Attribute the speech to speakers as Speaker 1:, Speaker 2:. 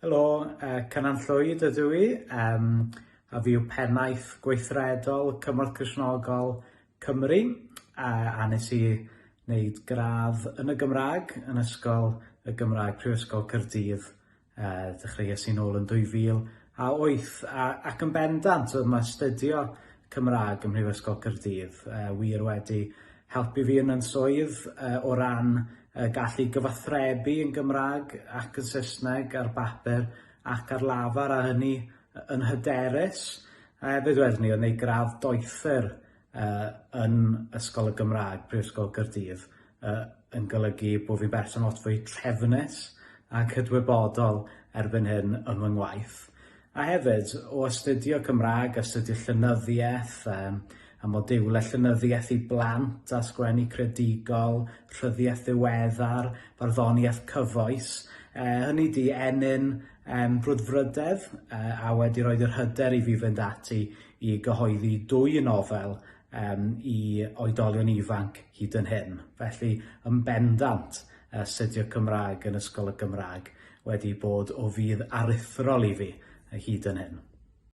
Speaker 1: Helo, Cynan Llwyd ydw i, a fi yw pennaeth gweithredol Cymroedd Cristnogol Cymru, a nes i wneud gradd yn y Gymraeg yn Ysgol y Gymraeg Prifysgol Caerdydd, dechreuais i nôl yn 2008, ac yn bendant oedd yma astudio Cymraeg ym Mhrifysgol Caerdydd, wir wedi helpu fi yn swydd o ran gallu gyfathrebu yn Gymraeg ac yn Saesneg ar bapur ac ar lafar, a hynny yn hyderus. Hefyd wedyn ni, oedd wneud gradd doethur yn Ysgol y Gymraeg Prifysgol Caerdydd yn golygu bod fi'n berson lot fwy trefnus a cydwybodol erbyn hyn ym fy ngwaith. A hefyd, o astudio Cymraeg, astudio llenyddiaeth, a modiwlau llenyddiaeth i blant a sgwennu credigol, rhyddiaeth ddiweddar, barddoniaeth cyfoes. Hynny di enyn brwdfrydedd, a wedi roed yr hyder i fi fynd ati i gyhoeddi 2 nofel i oedolion ifanc hyd yn hyn. Felly, yn bendant, astudio Cymraeg yn Ysgol y Gymraeg wedi bod o fudd aruthrol i fi hyd yn hyn.